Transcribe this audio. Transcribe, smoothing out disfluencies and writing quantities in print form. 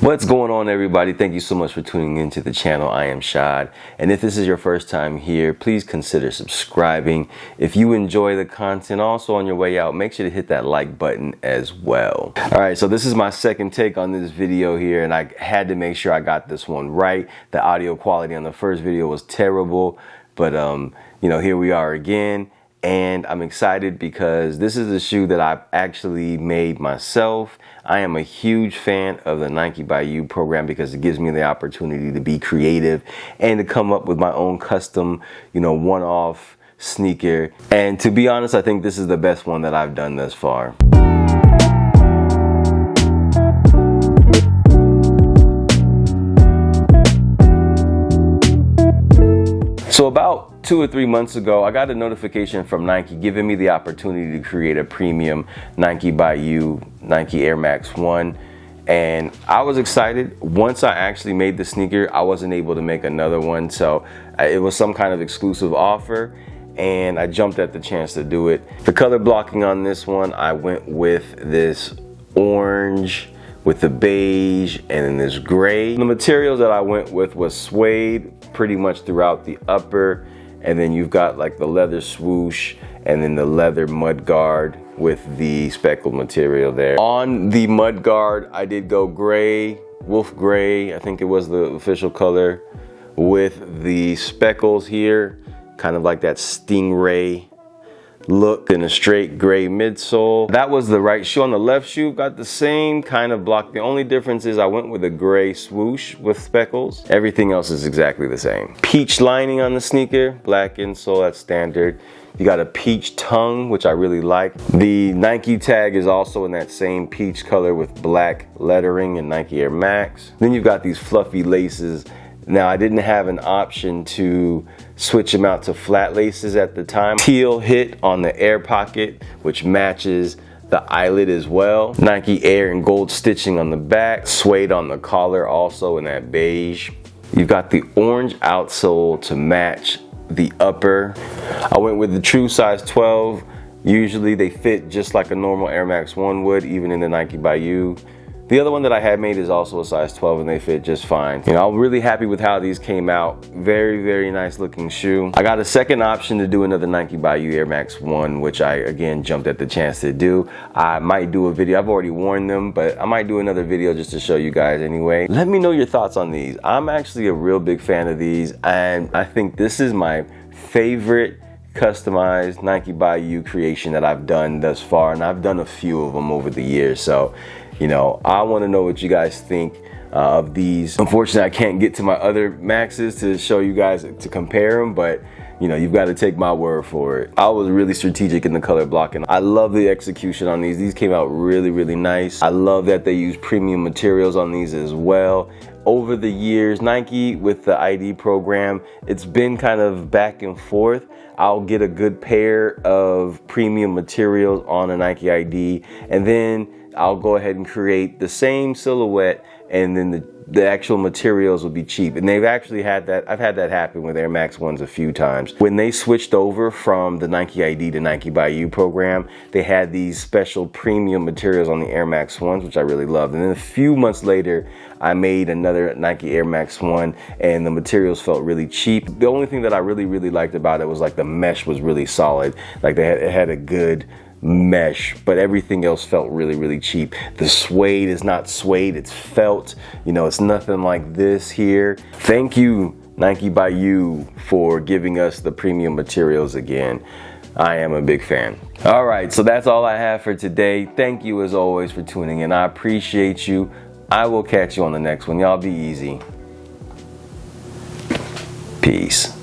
What's going on, everybody? Thank you so much for tuning into the channel. I am Shad, and if this is your first time here, please consider subscribing. If you enjoy the content, also on your way out, make sure to hit that like button as well. All right, so this is my second take on this video here, and I had to make sure I got this one right. The audio quality on the first video was terrible, but you know, here we are again. And I'm excited because this is a shoe that I've actually made myself. I am a huge fan of the Nike by You program because it gives me the opportunity to be creative and to come up with my own custom, one-off sneaker. And to be honest, I think this is the best one that I've done thus far. So about 2 or 3 months ago, I got a notification from Nike giving me the opportunity to create a premium Nike by You Nike Air Max 1. And I was excited. Once I actually made the sneaker, I wasn't able to make another one. So it was some kind of exclusive offer, and I jumped at the chance to do it. The color blocking on this one, I went with this orange with the beige and then this gray. The materials that I went with was suede pretty much throughout the upper, and then you've got like the leather swoosh and then the leather mud guard with the speckled material there. On the mud guard, I did go gray, wolf gray, I think it was the official color, with the speckles here, kind of like that stingray look, in a straight gray midsole. That was the right shoe. On the left shoe, got the same kind of block. The only difference is I went with a gray swoosh with speckles. Everything else is exactly the same. Peach lining on the sneaker, black insole, that's standard. You got a peach tongue, which I really like. The Nike tag is also in that same peach color with black lettering in Nike Air Max. Then you've got these fluffy laces. Now, I didn't have an option to switch them out to flat laces at the time. Teal hit on the air pocket, which matches the eyelet as well. Nike Air and gold stitching on the back. Suede on the collar, also in that beige. You've got the orange outsole to match the upper. I went with the true size 12. Usually they fit just like a normal Air Max 1 would, even in the Nike by You. The other one that I had made is also a size 12, and they fit just fine. I'm really happy with how these came out. Very, very nice looking shoe. I got a second option to do another Nike by You Air Max 1, which I again jumped at the chance to do. I might do a video. I've already worn them, but I might do another video just to show you guys anyway. Let me know your thoughts on these. I'm actually a real big fan of these, and I think this is my favorite customized Nike by You creation that I've done thus far, and I've done a few of them over the years. So I want to know what you guys think of these. Unfortunately, I can't get to my other Maxes to show you guys to compare them, but you've got to take my word for it. I was really strategic in the color blocking. I love the execution on these. These came out really, really nice. I love that they use premium materials on these as well. Over the years, Nike with the ID program, it's been kind of back and forth. I'll get a good pair of premium materials on a Nike ID, and then I'll go ahead and create the same silhouette, and then the actual materials will be cheap. And they've actually had that. I've had that happen with Air Max 1s a few times. When they switched over from the Nike ID to Nike by You program, they had these special premium materials on the Air Max 1s, which I really loved. And then a few months later, I made another Nike Air Max 1, and the materials felt really cheap. The only thing that I really, really liked about it was like the mesh was really solid. Like it had a good mesh, but everything else felt really, really cheap. The suede is not suede, it's felt. It's nothing like this here. Thank you, Nike by You, for giving us the premium materials again. I am a big fan. All right, so that's all I have for today. Thank you as always for tuning in. I appreciate you. I will catch you on the next one. Y'all be easy. Peace.